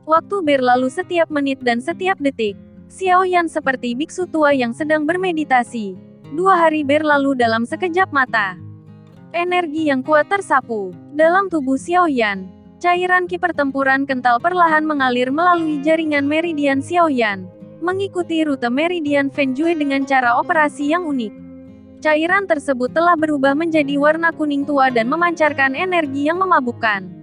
Waktu berlalu setiap menit dan setiap detik. Xiao Yan seperti biksu tua yang sedang bermeditasi. 2 hari berlalu dalam sekejap mata. Energi yang kuat tersapu dalam tubuh Xiao Yan. Cairan ki pertempuran kental perlahan mengalir melalui jaringan meridian Xiao Yan, mengikuti rute meridian Fenjue dengan cara operasi yang unik. Cairan tersebut telah berubah menjadi warna kuning tua dan memancarkan energi yang memabukkan.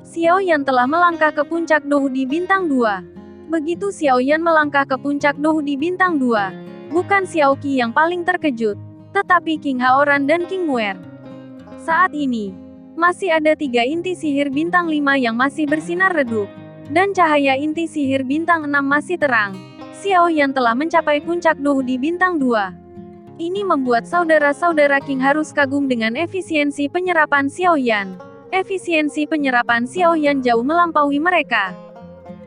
Xiao Yan telah melangkah ke puncak Dohudi Bintang 2. Begitu Xiao Yan melangkah ke puncak Dohudi Bintang 2, bukan Xiao Qi yang paling terkejut, tetapi King Haoran dan King Muer. Saat ini, masih ada 3 inti sihir bintang 5 yang masih bersinar redup, dan cahaya inti sihir bintang 6 masih terang. Xiao Yan telah mencapai puncak Dohudi Bintang 2. Ini membuat saudara-saudara King harus kagum dengan efisiensi penyerapan Xiao Yan. Efisiensi penyerapan Xiao Yan jauh melampaui mereka.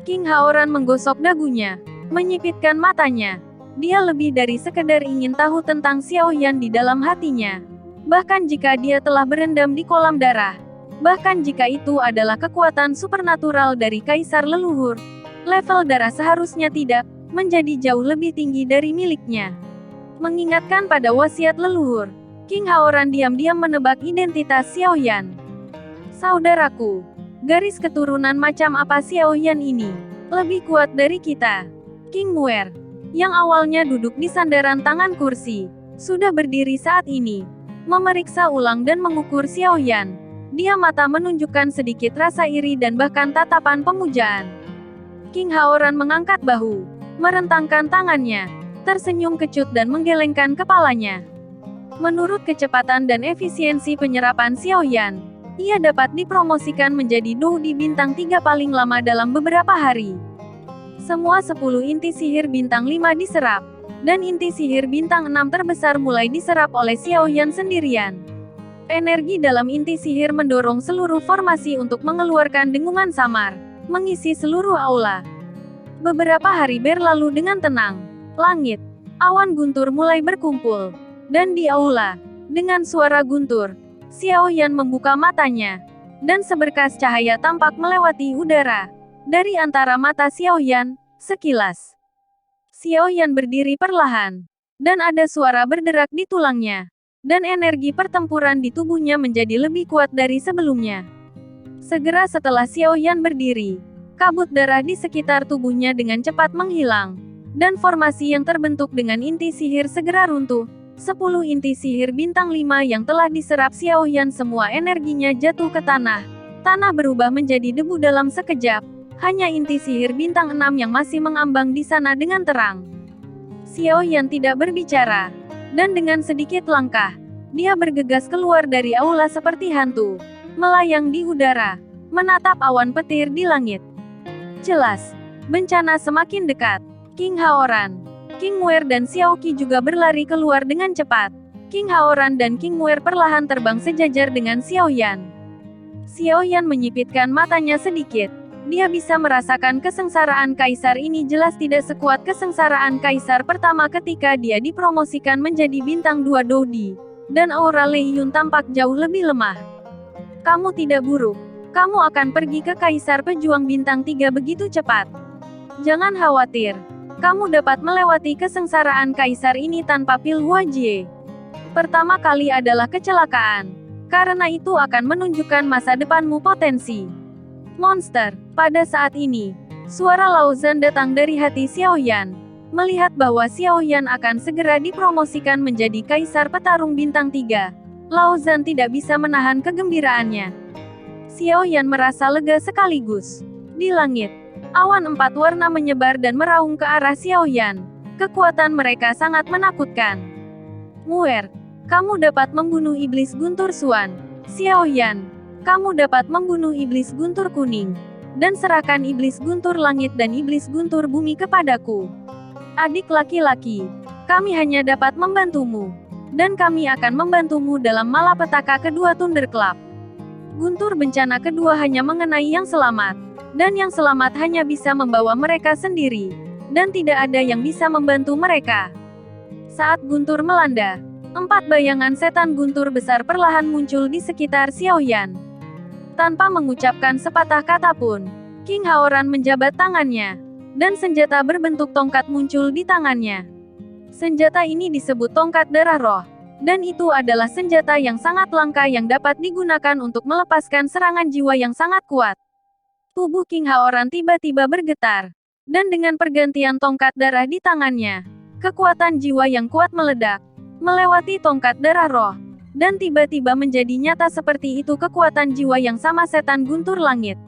King Haoran menggosok dagunya, menyipitkan matanya. Dia lebih dari sekedar ingin tahu tentang Xiao Yan di dalam hatinya. Bahkan jika dia telah berendam di kolam darah. Bahkan jika itu adalah kekuatan supernatural dari kaisar leluhur. Level darah seharusnya tidak menjadi jauh lebih tinggi dari miliknya. Mengingatkan pada wasiat leluhur, King Haoran diam-diam menebak identitas Xiao Yan. Saudaraku, garis keturunan macam apa Xiao Yan ini? Lebih kuat dari kita. King Muer, yang awalnya duduk di sandaran tangan kursi, sudah berdiri saat ini. Memeriksa ulang dan mengukur Xiao Yan. Dia mata menunjukkan sedikit rasa iri dan bahkan tatapan pemujaan. King Haoran mengangkat bahu, merentangkan tangannya, tersenyum kecut dan menggelengkan kepalanya. Menurut kecepatan dan efisiensi penyerapan Xiao Yan, ia dapat dipromosikan menjadi Dohudi Bintang 3 paling lama dalam beberapa hari. Semua 10 inti sihir bintang 5 diserap. Dan inti sihir bintang 6 terbesar mulai diserap oleh Xiao Yan sendirian. Energi dalam inti sihir mendorong seluruh formasi untuk mengeluarkan dengungan samar, mengisi seluruh aula. Beberapa hari berlalu dengan tenang. Langit, awan guntur mulai berkumpul. Dan di aula, dengan suara guntur, Xiao Yan membuka matanya. Dan seberkas cahaya tampak melewati udara. Dari antara mata Xiao Yan, sekilas Xiao Yan berdiri perlahan, dan ada suara berderak di tulangnya, dan energi pertempuran di tubuhnya menjadi lebih kuat dari sebelumnya. Segera setelah Xiao Yan berdiri, kabut darah di sekitar tubuhnya dengan cepat menghilang, dan formasi yang terbentuk dengan inti sihir segera runtuh. 10 inti sihir bintang 5 yang telah diserap Xiao Yan semua energinya jatuh ke tanah. Tanah berubah menjadi debu dalam sekejap. Hanya inti sihir bintang 6 yang masih mengambang di sana dengan terang. Xiao Yan tidak berbicara. Dan dengan sedikit langkah, dia bergegas keluar dari aula seperti hantu. Melayang di udara. Menatap awan petir di langit. Jelas, bencana semakin dekat. King Haoran, King Muer dan Xiao Qi juga berlari keluar dengan cepat. King Haoran dan King Muer perlahan terbang sejajar dengan Xiao Yan. Xiao Yan menyipitkan matanya sedikit. Dia bisa merasakan kesengsaraan kaisar ini jelas tidak sekuat kesengsaraan kaisar pertama ketika dia dipromosikan menjadi bintang 2 Dohudi. Dan aura Lei Yun tampak jauh lebih lemah. Kamu tidak buruk. Kamu akan pergi ke kaisar pejuang bintang 3 begitu cepat. Jangan khawatir. Kamu dapat melewati kesengsaraan kaisar ini tanpa pil Huajie. Pertama kali adalah kecelakaan. Karena itu akan menunjukkan masa depanmu potensi. Monster. Pada saat ini, suara Lao Zhan datang dari hati Xiao Yan. Melihat bahwa Xiao Yan akan segera dipromosikan menjadi kaisar petarung bintang 3, Lao Zhan tidak bisa menahan kegembiraannya. Xiao Yan merasa lega sekaligus. Di langit, awan 4 warna menyebar dan meraung ke arah Xiao Yan. Kekuatan mereka sangat menakutkan. Muer, kamu dapat membunuh iblis guntur Suan. Xiao Yan, kamu dapat membunuh iblis guntur kuning, dan serahkan iblis guntur langit dan iblis guntur bumi kepadaku. Adik laki-laki, kami hanya dapat membantumu, dan kami akan membantumu dalam malapetaka kedua Thunderclap. Guntur bencana kedua hanya mengenai yang selamat, dan yang selamat hanya bisa membawa mereka sendiri, dan tidak ada yang bisa membantu mereka. Saat guntur melanda, 4 bayangan setan guntur besar perlahan muncul di sekitar Xiao Yan. Tanpa mengucapkan sepatah kata pun, King Haoran menjabat tangannya, dan senjata berbentuk tongkat muncul di tangannya. Senjata ini disebut tongkat darah roh, dan itu adalah senjata yang sangat langka yang dapat digunakan untuk melepaskan serangan jiwa yang sangat kuat. Tubuh King Haoran tiba-tiba bergetar, dan dengan pergantian tongkat darah di tangannya, kekuatan jiwa yang kuat meledak, melewati tongkat darah roh, dan tiba-tiba menjadi nyata seperti itu kekuatan jiwa yang sama setan guntur langit.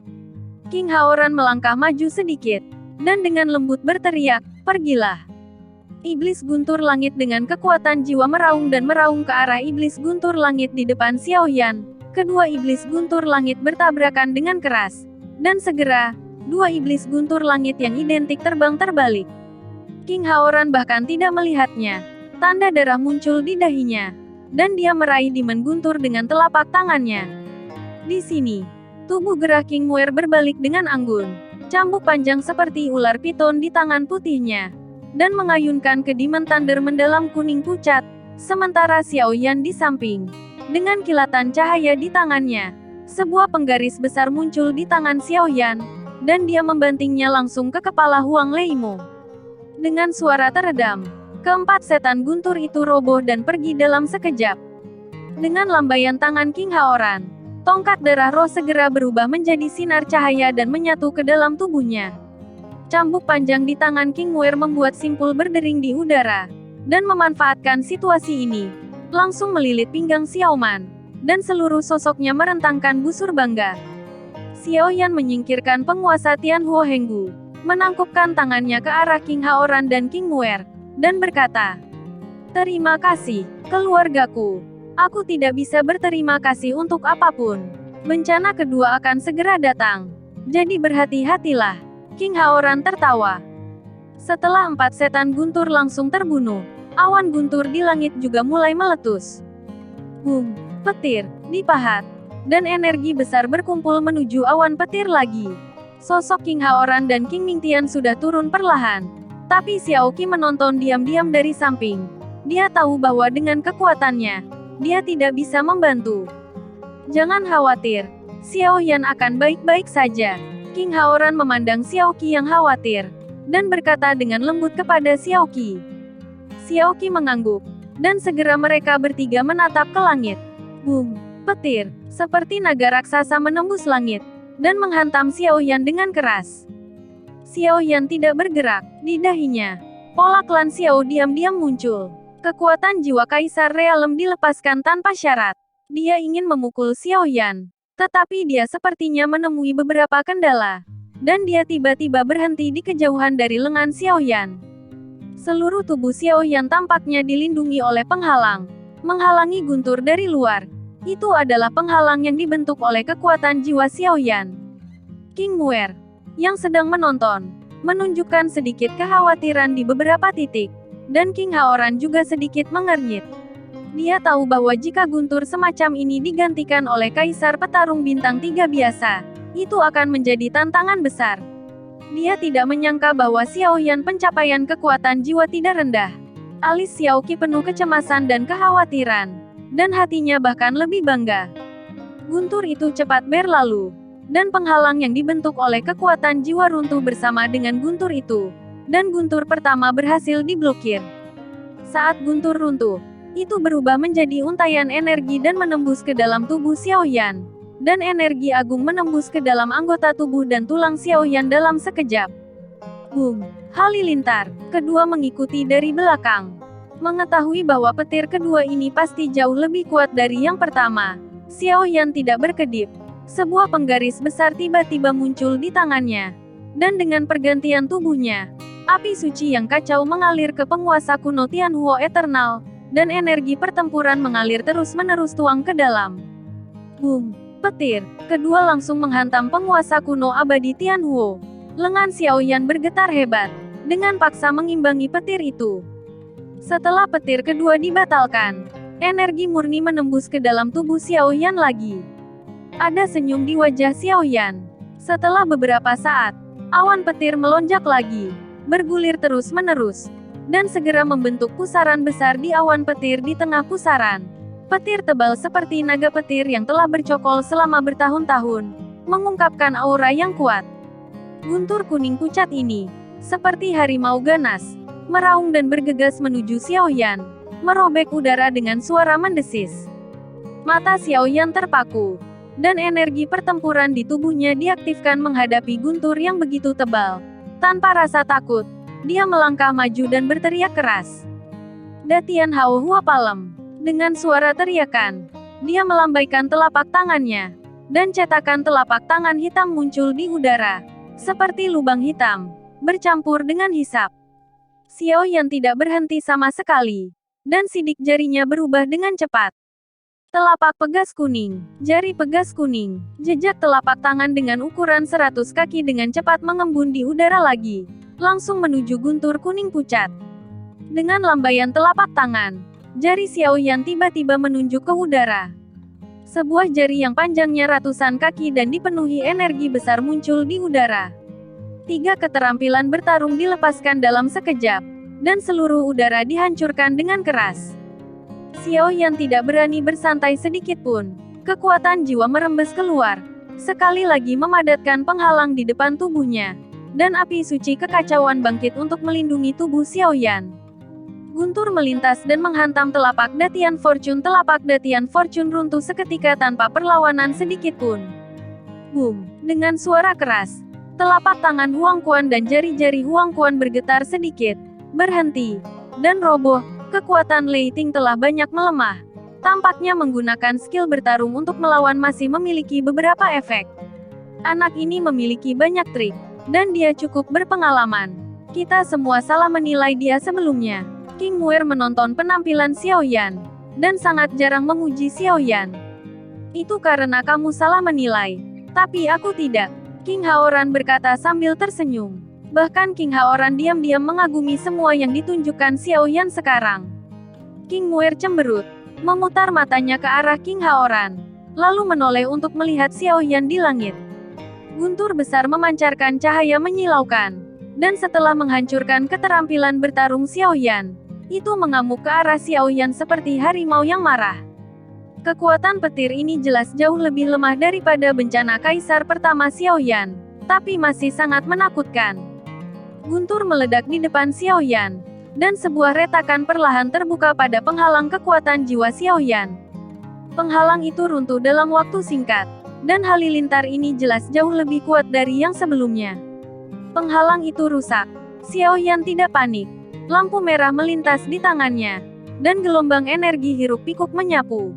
King Haoran melangkah maju sedikit, dan dengan lembut berteriak, "Pergilah!" Iblis guntur langit dengan kekuatan jiwa meraung dan meraung ke arah iblis guntur langit di depan Xiaoyan. Kedua iblis guntur langit bertabrakan dengan keras, dan segera, dua iblis guntur langit yang identik terbang terbalik. King Haoran bahkan tidak melihatnya. Tanda darah muncul di dahinya, dan dia meraih Demon Guntur dengan telapak tangannya. Di sini, tubuh gerah King Muer berbalik dengan anggun. Cambuk panjang seperti ular piton di tangan putihnya, dan mengayunkan ke Demon Thunder mendalam kuning pucat, sementara Xiaoyan di samping. Dengan kilatan cahaya di tangannya, sebuah penggaris besar muncul di tangan Xiaoyan, dan dia membantingnya langsung ke kepala Huang Leimo. Dengan suara teredam, keempat setan guntur itu roboh dan pergi dalam sekejap. Dengan lambaian tangan King Haoran, tongkat darah roh segera berubah menjadi sinar cahaya dan menyatu ke dalam tubuhnya. Cambuk panjang di tangan King Muer membuat simpul berdering di udara, dan memanfaatkan situasi ini, langsung melilit pinggang Xiaoman, dan seluruh sosoknya merentangkan busur bangga. Xiaoyan menyingkirkan penguasa Tianhuo Henggu, menangkupkan tangannya ke arah King Haoran dan King Muer, dan berkata, "Terima kasih, keluargaku. Aku tidak bisa berterima kasih untuk apapun. Bencana kedua akan segera datang. Jadi berhati-hatilah." King Haoran tertawa. Setelah empat setan guntur langsung terbunuh, awan guntur di langit juga mulai meletus. Boom, petir, dipahat, dan energi besar berkumpul menuju awan petir lagi. Sosok King Haoran dan King Mingtian sudah turun perlahan. Tapi Xiao Qi menonton diam-diam dari samping. Dia tahu bahwa dengan kekuatannya, dia tidak bisa membantu. "Jangan khawatir, Xiaoyan akan baik-baik saja." King Haoran memandang Xiao Qi yang khawatir, dan berkata dengan lembut kepada Xiao Qi. Xiao Qi mengangguk, dan segera mereka bertiga menatap ke langit. Boom, petir, seperti naga raksasa menembus langit, dan menghantam Xiaoyan dengan keras. Xiaoyan tidak bergerak, di dahinya. Pola klan Xiao diam-diam muncul. Kekuatan jiwa Kaisar Realem dilepaskan tanpa syarat. Dia ingin memukul Xiaoyan, tetapi dia sepertinya menemui beberapa kendala. Dan dia tiba-tiba berhenti di kejauhan dari lengan Xiaoyan. Seluruh tubuh Xiaoyan tampaknya dilindungi oleh penghalang, menghalangi guntur dari luar. Itu adalah penghalang yang dibentuk oleh kekuatan jiwa Xiaoyan. King Muer, yang sedang menonton, menunjukkan sedikit kekhawatiran di beberapa titik. Dan King Haoran juga sedikit mengernyit. Dia tahu bahwa jika guntur semacam ini digantikan oleh Kaisar Petarung Bintang 3 biasa, itu akan menjadi tantangan besar. Dia tidak menyangka bahwa Xiaoyan pencapaian kekuatan jiwa tidak rendah. Alis Xiao Qi penuh kecemasan dan kekhawatiran, dan hatinya bahkan lebih bangga. Guntur itu cepat berlalu, dan penghalang yang dibentuk oleh kekuatan jiwa runtuh bersama dengan guntur itu. Dan guntur pertama berhasil diblokir. Saat guntur runtuh, itu berubah menjadi untaian energi dan menembus ke dalam tubuh Xiaoyan. Dan energi agung menembus ke dalam anggota tubuh dan tulang Xiaoyan dalam sekejap. Boom! Halilintar, kedua mengikuti dari belakang. Mengetahui bahwa petir kedua ini pasti jauh lebih kuat dari yang pertama, Xiaoyan tidak berkedip. Sebuah penggaris besar tiba-tiba muncul di tangannya. Dan dengan pergantian tubuhnya, api suci yang kacau mengalir ke penguasa kuno Tianhuo Eternal, dan energi pertempuran mengalir terus-menerus tuang ke dalam. Boom! Petir, kedua langsung menghantam penguasa kuno abadi Tianhuo. Lengan Xiaoyan bergetar hebat, dengan paksa mengimbangi petir itu. Setelah petir kedua dibatalkan, energi murni menembus ke dalam tubuh Xiaoyan lagi. Ada senyum di wajah Xiaoyan. Setelah beberapa saat, awan petir melonjak lagi, bergulir terus-menerus, dan segera membentuk pusaran besar di awan petir di tengah pusaran. Petir tebal seperti naga petir yang telah bercokol selama bertahun-tahun, mengungkapkan aura yang kuat. Guntur kuning pucat ini, seperti harimau ganas, meraung dan bergegas menuju Xiaoyan, merobek udara dengan suara mendesis. Mata Xiaoyan terpaku, dan energi pertempuran di tubuhnya diaktifkan menghadapi guntur yang begitu tebal. Tanpa rasa takut, dia melangkah maju dan berteriak keras. Datian Hao Hua Palem. Dengan suara teriakan, dia melambaikan telapak tangannya, dan cetakan telapak tangan hitam muncul di udara, seperti lubang hitam, bercampur dengan hisap. Xiaoyan tidak berhenti sama sekali, dan sidik jarinya berubah dengan cepat. Telapak pegas kuning, jari pegas kuning, jejak telapak tangan dengan ukuran 100 kaki dengan cepat mengembun di udara lagi, langsung menuju guntur kuning pucat. Dengan lambaian telapak tangan, jari Xiaoyan tiba-tiba menunjuk ke udara. Sebuah jari yang panjangnya ratusan kaki dan dipenuhi energi besar muncul di udara. 3 keterampilan bertarung dilepaskan dalam sekejap, dan seluruh udara dihancurkan dengan keras. Xiaoyan tidak berani bersantai sedikit pun. Kekuatan jiwa merembes keluar, sekali lagi memadatkan penghalang di depan tubuhnya, dan api suci kekacauan bangkit untuk melindungi tubuh Xiaoyan. Guntur melintas dan menghantam telapak Datian Fortune. Telapak Datian Fortune runtuh seketika tanpa perlawanan sedikit pun. Boom! Dengan suara keras, telapak tangan Huang Quan dan jari-jari Huang Quan bergetar sedikit, berhenti, dan roboh. Kekuatan Lei Ting telah banyak melemah. Tampaknya menggunakan skill bertarung untuk melawan masih memiliki beberapa efek. Anak ini memiliki banyak trik, dan dia cukup berpengalaman. Kita semua salah menilai dia sebelumnya. King Muer menonton penampilan Xiaoyan, dan sangat jarang memuji Xiaoyan. Itu karena kamu salah menilai, tapi aku tidak. King Haoran berkata sambil tersenyum. Bahkan King Haoran diam-diam mengagumi semua yang ditunjukkan Xiaoyan sekarang. King Muer cemberut, memutar matanya ke arah King Haoran, lalu menoleh untuk melihat Xiaoyan di langit. Guntur besar memancarkan cahaya menyilaukan, dan setelah menghancurkan keterampilan bertarung Xiaoyan, itu mengamuk ke arah Xiaoyan seperti harimau yang marah. Kekuatan petir ini jelas jauh lebih lemah daripada bencana kaisar pertama Xiaoyan, tapi masih sangat menakutkan. Guntur meledak di depan Xiaoyan, dan sebuah retakan perlahan terbuka pada penghalang kekuatan jiwa Xiaoyan. Penghalang itu runtuh dalam waktu singkat, dan halilintar ini jelas jauh lebih kuat dari yang sebelumnya. Penghalang itu rusak. Xiaoyan tidak panik. Lampu merah melintas di tangannya, dan gelombang energi hiruk pikuk menyapu,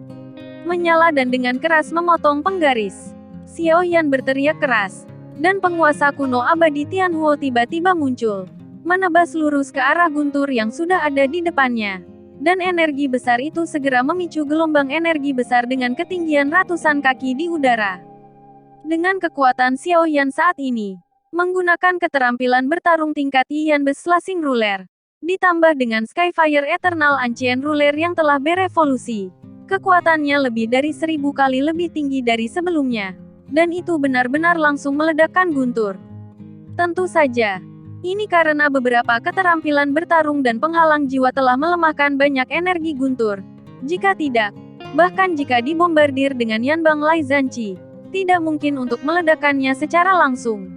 menyala dan dengan keras memotong penggaris. Xiaoyan berteriak keras, dan penguasa kuno abadi Tianhuo tiba-tiba muncul, menebas lurus ke arah guntur yang sudah ada di depannya. Dan energi besar itu segera memicu gelombang energi besar dengan ketinggian ratusan kaki di udara. Dengan kekuatan Xiaoyan saat ini, menggunakan keterampilan bertarung tingkat Yian Slashing Ruler, ditambah dengan Skyfire Eternal Ancient Ruler yang telah berevolusi, kekuatannya lebih dari 1000 kali lebih tinggi dari sebelumnya. Dan itu benar-benar langsung meledakkan guntur. Tentu saja, ini karena beberapa keterampilan bertarung dan penghalang jiwa telah melemahkan banyak energi guntur. Jika tidak, bahkan jika dibombardir dengan Yanbang Lai Zanqi, tidak mungkin untuk meledakkannya secara langsung.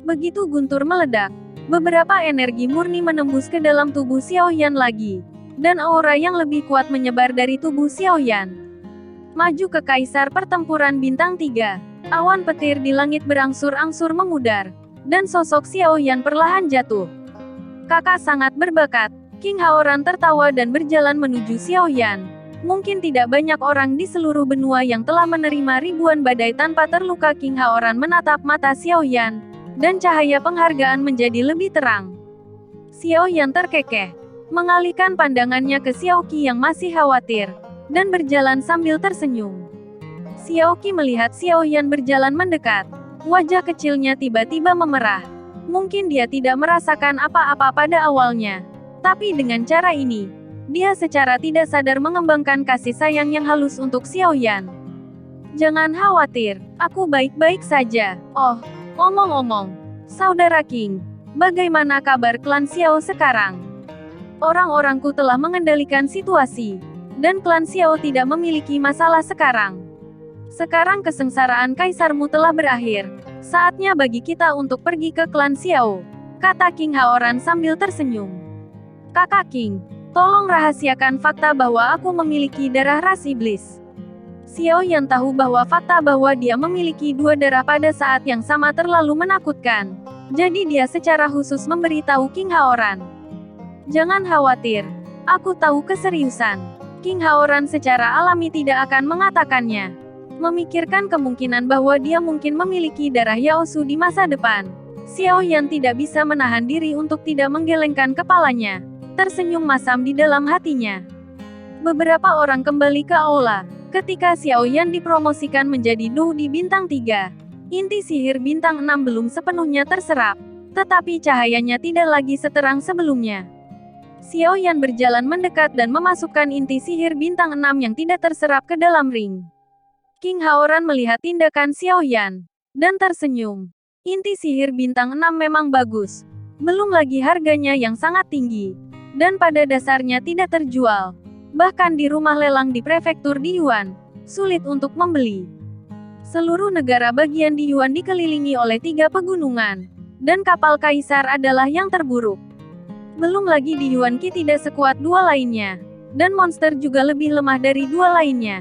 Begitu guntur meledak, beberapa energi murni menembus ke dalam tubuh Xiaoyan lagi, dan aura yang lebih kuat menyebar dari tubuh Xiaoyan. Maju ke Kaisar Pertempuran Bintang 3. Awan petir di langit berangsur-angsur memudar, dan sosok Xiaoyan perlahan jatuh. Kakak sangat berbakat. King Haoran tertawa dan berjalan menuju Xiaoyan. Mungkin tidak banyak orang di seluruh benua yang telah menerima ribuan badai tanpa terluka. King Haoran menatap mata Xiaoyan, dan cahaya penghargaan menjadi lebih terang. Xiaoyan terkekeh, mengalihkan pandangannya ke Xiaoqi yang masih khawatir, dan berjalan sambil tersenyum. Xiaoqi melihat Xiaoyan berjalan mendekat. Wajah kecilnya tiba-tiba memerah. Mungkin dia tidak merasakan apa-apa pada awalnya, tapi dengan cara ini, dia secara tidak sadar mengembangkan kasih sayang yang halus untuk Xiaoyan. Jangan khawatir, aku baik-baik saja. Oh, omong-omong, Saudara King, bagaimana kabar klan Xiao sekarang? Orang-orangku telah mengendalikan situasi, dan klan Xiao tidak memiliki masalah sekarang. Sekarang kesengsaraan kaisarmu telah berakhir. Saatnya bagi kita untuk pergi ke klan Xiao, kata King Haoran sambil tersenyum. Kakak King, tolong rahasiakan fakta bahwa aku memiliki darah ras iblis. Xiao Yan tahu bahwa fakta bahwa dia memiliki 2 darah pada saat yang sama terlalu menakutkan. Jadi dia secara khusus memberitahu King Haoran. Jangan khawatir, aku tahu keseriusan. King Haoran secara alami tidak akan mengatakannya. Memikirkan kemungkinan bahwa dia mungkin memiliki darah Yaosu di masa depan. Xiao Yan tidak bisa menahan diri untuk tidak menggelengkan kepalanya. Tersenyum masam di dalam hatinya. Beberapa orang kembali ke aula. Ketika Xiao Yan dipromosikan menjadi Du di bintang 3. Inti sihir bintang 6 belum sepenuhnya terserap. Tetapi cahayanya tidak lagi seterang sebelumnya. Xiao Yan berjalan mendekat dan memasukkan inti sihir bintang 6 yang tidak terserap ke dalam ring. King Haoran melihat tindakan Xiao Yan. Dan tersenyum. Inti sihir bintang 6 memang bagus. Belum lagi harganya yang sangat tinggi. Dan pada dasarnya tidak terjual. Bahkan di rumah lelang di prefektur di Yuan, sulit untuk membeli. Seluruh negara bagian di Yuan dikelilingi oleh 3 pegunungan. Dan kapal kaisar adalah yang terburuk. Belum lagi di Yuan Qi tidak sekuat 2 lainnya. Dan monster juga lebih lemah dari 2 lainnya.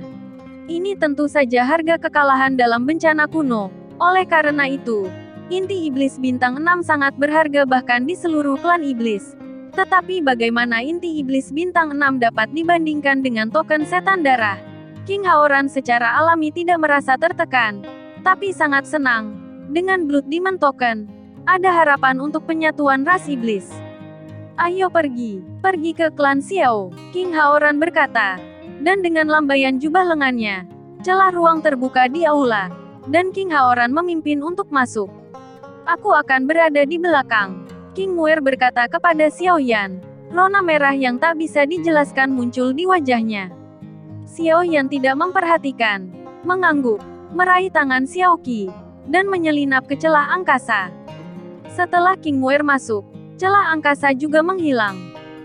Ini tentu saja harga kekalahan dalam bencana kuno. Oleh karena itu, inti iblis bintang 6 sangat berharga bahkan di seluruh klan iblis. Tetapi bagaimana inti iblis bintang 6 dapat dibandingkan dengan token setan darah? King Haoran secara alami tidak merasa tertekan, tapi sangat senang. Dengan Blood Demon Token, ada harapan untuk penyatuan ras iblis. Ayo pergi ke klan Xiao, King Haoran berkata. Dan dengan lambaian jubah lengannya, celah ruang terbuka di aula. Dan King Haoran memimpin untuk masuk. Aku akan berada di belakang. King Muer berkata kepada Xiao Yan. Rona merah yang tak bisa dijelaskan muncul di wajahnya. Xiao Yan tidak memperhatikan. Mengangguk. Meraih tangan Xiao Qi. Dan menyelinap ke celah angkasa. Setelah King Muer masuk, celah angkasa juga menghilang.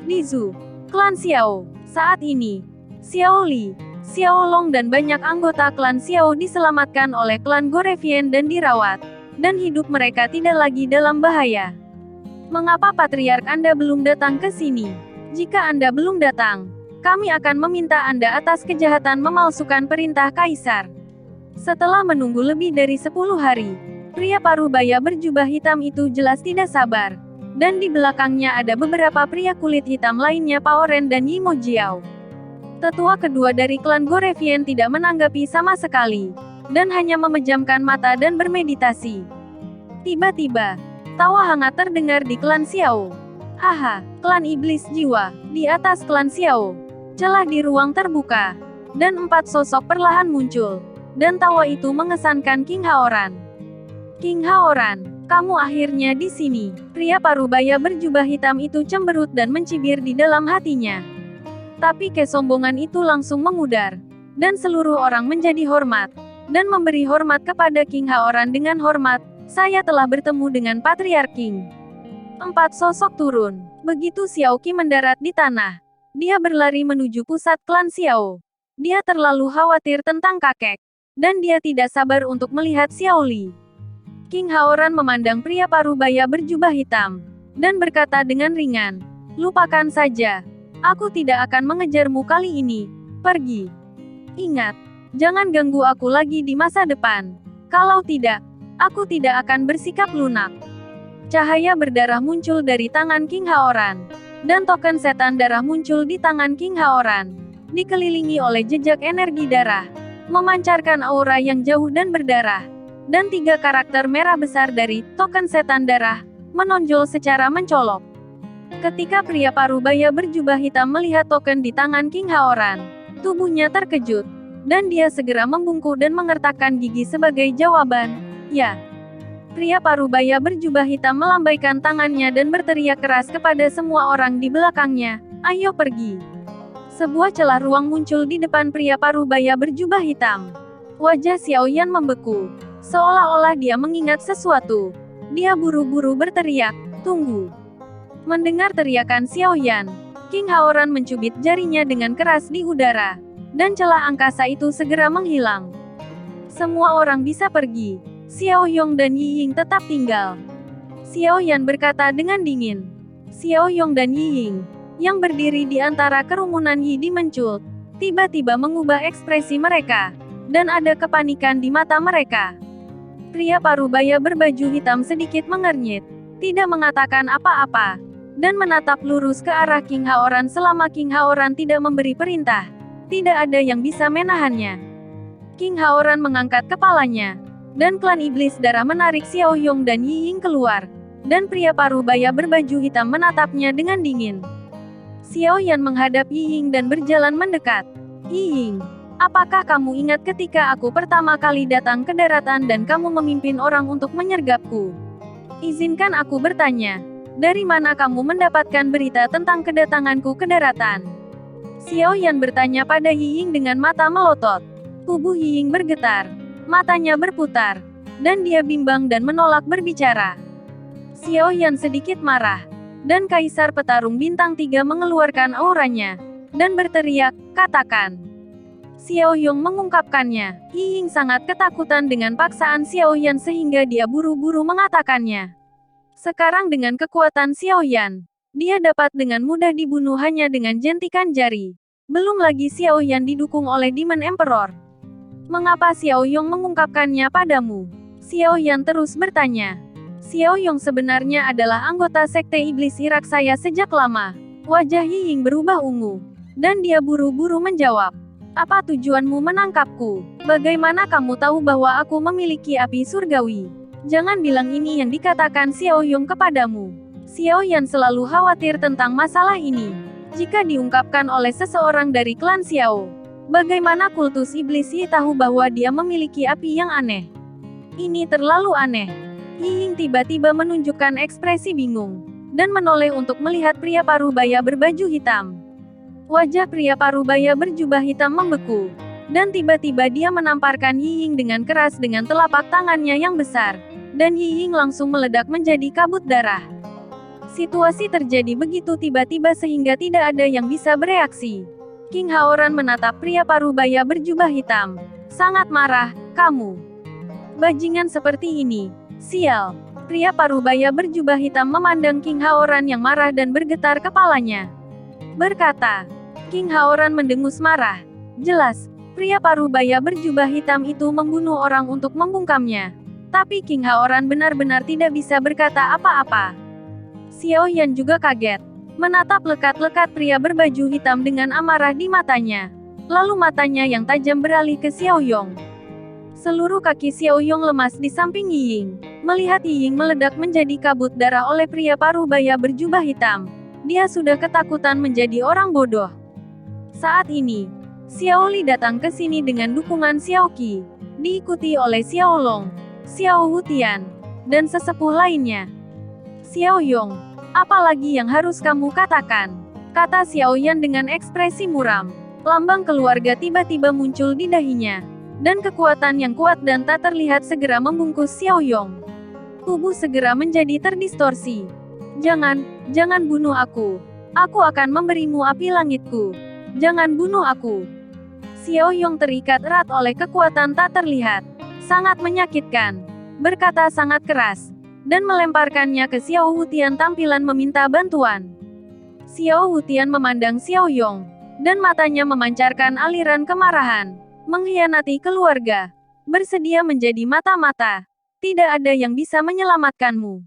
Lizu. Klan Xiao. Saat ini, Xiao Li, Xiao Long dan banyak anggota klan Xiao diselamatkan oleh klan Gorevian dan dirawat. Dan hidup mereka tidak lagi dalam bahaya. Mengapa Patriark Anda belum datang ke sini? Jika Anda belum datang, kami akan meminta Anda atas kejahatan memalsukan perintah Kaisar. Setelah menunggu lebih dari 10 hari, pria parubaya berjubah hitam itu jelas tidak sabar. Dan di belakangnya ada beberapa pria kulit hitam lainnya Pao Ren dan Yimo Jiao. Tetua kedua dari klan Gorevian tidak menanggapi sama sekali. Dan hanya memejamkan mata dan bermeditasi. Tiba-tiba, tawa hangat terdengar di klan Xiao. Haha, klan iblis jiwa, di atas klan Xiao. Celah di ruang terbuka. Dan 4 sosok perlahan muncul. Dan tawa itu mengesankan King Haoran. King Haoran, kamu akhirnya di sini. Pria parubaya berjubah hitam itu cemberut dan mencibir di dalam hatinya. Tapi kesombongan itu langsung memudar. Dan seluruh orang menjadi hormat. Dan memberi hormat kepada King Haoran dengan hormat. Saya telah bertemu dengan Patriark King. 4 sosok turun. Begitu Xiao Qi mendarat di tanah, dia berlari menuju pusat klan Xiao. Dia terlalu khawatir tentang kakek. Dan dia tidak sabar untuk melihat Xiao Li. King Haoran memandang pria parubaya berjubah hitam. Dan berkata dengan ringan, lupakan saja. Aku tidak akan mengejarmu kali ini. Pergi. Ingat, jangan ganggu aku lagi di masa depan. Kalau tidak, aku tidak akan bersikap lunak. Cahaya berdarah muncul dari tangan King Haoran. Dan token setan darah muncul di tangan King Haoran. Dikelilingi oleh jejak energi darah. Memancarkan aura yang jauh dan berdarah. Dan 3 karakter merah besar dari token setan darah menonjol secara mencolok. Ketika pria parubaya berjubah hitam melihat token di tangan King Haoran, tubuhnya terkejut. Dan dia segera membungkuk dan mengertakkan gigi sebagai jawaban. Ya. Pria parubaya berjubah hitam melambaikan tangannya dan berteriak keras kepada semua orang di belakangnya, ayo pergi. Sebuah celah ruang muncul di depan pria parubaya berjubah hitam. Wajah Xiao Yan membeku. Seolah-olah dia mengingat sesuatu. Dia buru-buru berteriak, tunggu. Mendengar teriakan Xiao Yan, King Haoran mencubit jarinya dengan keras di udara. Dan celah angkasa itu segera menghilang. Semua orang bisa pergi. Xiao Yong dan Yi Ying tetap tinggal. Xiao Yan berkata dengan dingin. Xiao Yong dan Yi Ying, yang berdiri di antara kerumunan Yi Di Mencult, tiba-tiba mengubah ekspresi mereka, dan ada kepanikan di mata mereka. Pria parubaya berbaju hitam sedikit mengernyit, tidak mengatakan apa-apa, dan menatap lurus ke arah King Haoran selama King Haoran tidak memberi perintah. Tidak ada yang bisa menahannya. King Haoran mengangkat kepalanya, dan klan iblis darah menarik Xiao Yong dan Yi Ying keluar, dan pria parubaya berbaju hitam menatapnya dengan dingin. Xiao Yan menghadap Yi Ying dan berjalan mendekat. Yi Ying, apakah kamu ingat ketika aku pertama kali datang ke daratan dan kamu memimpin orang untuk menyergapku? Izinkan aku bertanya, dari mana kamu mendapatkan berita tentang kedatanganku ke daratan? Xiao Yan bertanya pada Yi Ying dengan mata melotot. Tubuh Yi Ying bergetar, matanya berputar, dan dia bimbang dan menolak berbicara. Xiao Yan sedikit marah, dan Kaisar Petarung Bintang 3 mengeluarkan auranya, dan berteriak, katakan. Xiao Yong mengungkapkannya. Yi Ying sangat ketakutan dengan paksaan Xiao Yan sehingga dia buru-buru mengatakannya. Sekarang dengan kekuatan Xiao Yan, dia dapat dengan mudah dibunuh hanya dengan jentikan jari. Belum lagi Xiao Yan didukung oleh Demon Emperor. Mengapa Xiao Yong mengungkapkannya padamu? Xiao Yan terus bertanya. Xiao Yong sebenarnya adalah anggota Sekte Iblis Irak saya sejak lama. Wajah Yi Ying berubah ungu, dan dia buru-buru menjawab. Apa tujuanmu menangkapku? Bagaimana kamu tahu bahwa aku memiliki api surgawi? Jangan bilang ini yang dikatakan Xiao Yong kepadamu. Xiao Yan selalu khawatir tentang masalah ini. Jika diungkapkan oleh seseorang dari klan Xiao, bagaimana kultus iblis Yi tahu bahwa dia memiliki api yang aneh? Ini terlalu aneh. Yi Ying tiba-tiba menunjukkan ekspresi bingung, dan menoleh untuk melihat pria parubaya berbaju hitam. Wajah pria parubaya berjubah hitam membeku, dan tiba-tiba dia menamparkan Yi Ying dengan keras dengan telapak tangannya yang besar, dan Yi Ying langsung meledak menjadi kabut darah. Situasi terjadi begitu tiba-tiba sehingga tidak ada yang bisa bereaksi. King Haoran menatap pria parubaya berjubah hitam, sangat marah, kamu. Bajingan seperti ini. Sial. Pria parubaya berjubah hitam memandang King Haoran yang marah dan bergetar kepalanya. Berkata, King Haoran mendengus marah. Jelas, pria parubaya berjubah hitam itu membunuh orang untuk membungkamnya. Tapi King Haoran benar-benar tidak bisa berkata apa-apa. Xiao Yan juga kaget, menatap lekat-lekat pria berbaju hitam dengan amarah di matanya. Lalu matanya yang tajam beralih ke Xiao Yong. Seluruh kaki Xiao Yong lemas di samping Yi Ying. Melihat Yi Ying meledak menjadi kabut darah oleh pria parubaya berjubah hitam, dia sudah ketakutan menjadi orang bodoh. Saat ini, Xiao Li datang ke sini dengan dukungan Xiao Qi, diikuti oleh Xiao Long, Xiao Wutian, dan sesepuh lainnya. Xiao Yong, apa lagi yang harus kamu katakan? Kata Xiao Yan dengan ekspresi muram. Lambang keluarga tiba-tiba muncul di dahinya, dan kekuatan yang kuat dan tak terlihat segera membungkus Xiao Yong. Tubuh segera menjadi terdistorsi. Jangan bunuh aku. Aku akan memberimu api langitku. Jangan bunuh aku. Xiao Yong terikat erat oleh kekuatan tak terlihat. Sangat menyakitkan. Berkata sangat keras. Dan melemparkannya ke Xiao Wutian tampilan meminta bantuan. Xiao Wutian memandang Xiao Yong, dan matanya memancarkan aliran kemarahan. Mengkhianati keluarga. Bersedia menjadi mata-mata. Tidak ada yang bisa menyelamatkanmu.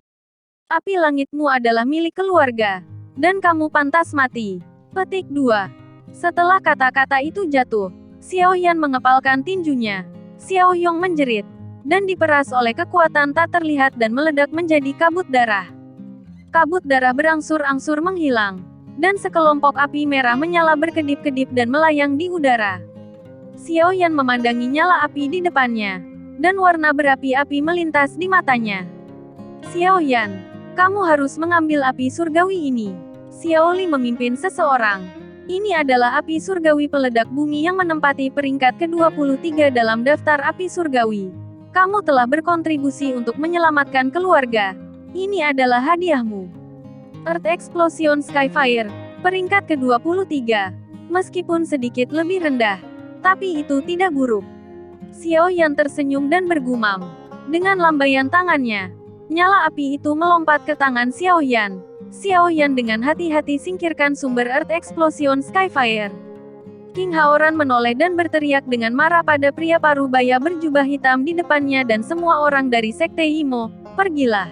Api langitmu adalah milik keluarga. Dan kamu pantas mati. Petik 2. Setelah kata-kata itu jatuh, Xiao Yan mengepalkan tinjunya. Xiao Yong menjerit, dan diperas oleh kekuatan tak terlihat dan meledak menjadi kabut darah. Kabut darah berangsur-angsur menghilang, dan sekelompok api merah menyala berkedip-kedip dan melayang di udara. Xiao Yan memandangi nyala api di depannya, dan warna berapi-api melintas di matanya. Xiao Yan, kamu harus mengambil api surgawi ini. Xiao Li memimpin seseorang. Ini adalah api surgawi peledak bumi yang menempati peringkat ke-23 dalam daftar api surgawi. Kamu telah berkontribusi untuk menyelamatkan keluarga. Ini adalah hadiahmu. Earth Explosion Skyfire, peringkat ke-23. Meskipun sedikit lebih rendah, tapi itu tidak buruk. Xiao Yan tersenyum dan bergumam. Dengan lambaian tangannya, nyala api itu melompat ke tangan Xiao Yan. Xiao Yan dengan hati-hati singkirkan sumber Earth Explosion Skyfire. King Haoran menoleh dan berteriak dengan marah pada pria parubaya berjubah hitam di depannya dan semua orang dari Sekte Imo, pergilah.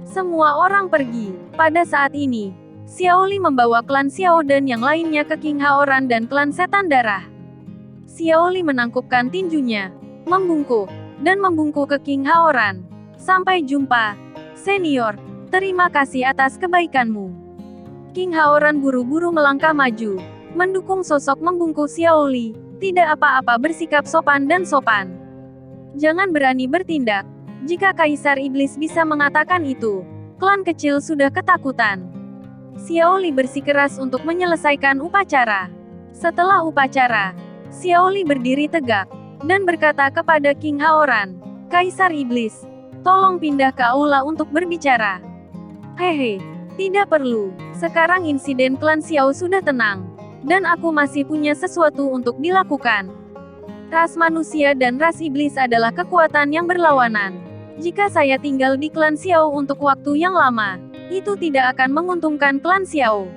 Semua orang pergi. Pada saat ini, Xiao Li membawa klan Xiao dan yang lainnya ke King Haoran dan klan Setan Darah. Xiao Li menangkupkan tinjunya, membungkuk, dan membungkuk ke King Haoran. Sampai jumpa, senior. Terima kasih atas kebaikanmu. King Haoran buru-buru melangkah maju, mendukung sosok membungkuk Xiao Li. Tidak apa-apa, bersikap sopan dan sopan. Jangan berani bertindak. Jika Kaisar Iblis bisa mengatakan itu, klan kecil sudah ketakutan. Xiao Li bersikeras untuk menyelesaikan upacara. Setelah upacara, Xiao Li berdiri tegak, dan berkata kepada King Haoran, Kaisar Iblis, tolong pindah ke aula untuk berbicara. Hehe, tidak perlu. Sekarang insiden klan Xiao sudah tenang, dan aku masih punya sesuatu untuk dilakukan. Ras manusia dan ras iblis adalah kekuatan yang berlawanan. Jika saya tinggal di klan Xiao untuk waktu yang lama, itu tidak akan menguntungkan klan Xiao.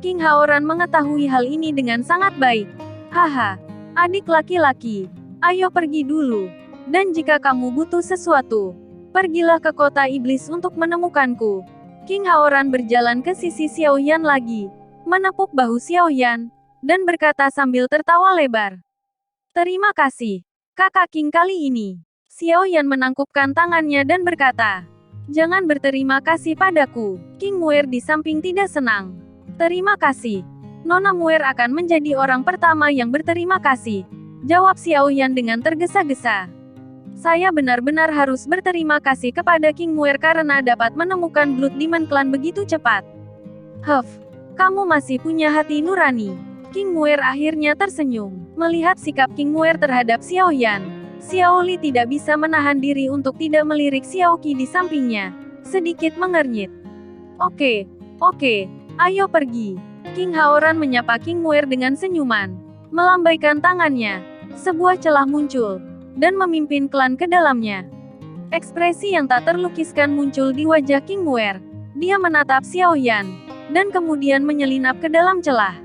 King Haoran mengetahui hal ini dengan sangat baik. Haha, adik laki-laki, ayo pergi dulu. Dan jika kamu butuh sesuatu, pergilah ke kota iblis untuk menemukanku. King Haoran berjalan ke sisi Xiao Yan lagi, menepuk bahu Xiao Yan, dan berkata sambil tertawa lebar. Terima kasih, kakak King kali ini. Xiao Yan menangkupkan tangannya dan berkata, jangan berterima kasih padaku. King Muir di samping tidak senang. Terima kasih. Nona Muir akan menjadi orang pertama yang berterima kasih. Jawab Xiao Yan dengan tergesa-gesa. Saya benar-benar harus berterima kasih kepada King Muir karena dapat menemukan Blood Demon Clan begitu cepat. Huff, kamu masih punya hati nurani. King Muir akhirnya tersenyum. Melihat sikap King Muir terhadap Xiao Yan, Xiao Li tidak bisa menahan diri untuk tidak melirik Xiao Qi di sampingnya. Sedikit mengernyit. Oke, ayo pergi. King Haoran menyapa King Muir dengan senyuman. Melambaikan tangannya, sebuah celah muncul, dan memimpin klan ke dalamnya. Ekspresi yang tak terlukiskan muncul di wajah King Muir. Dia menatap Xiao Yan, dan kemudian menyelinap ke dalam celah.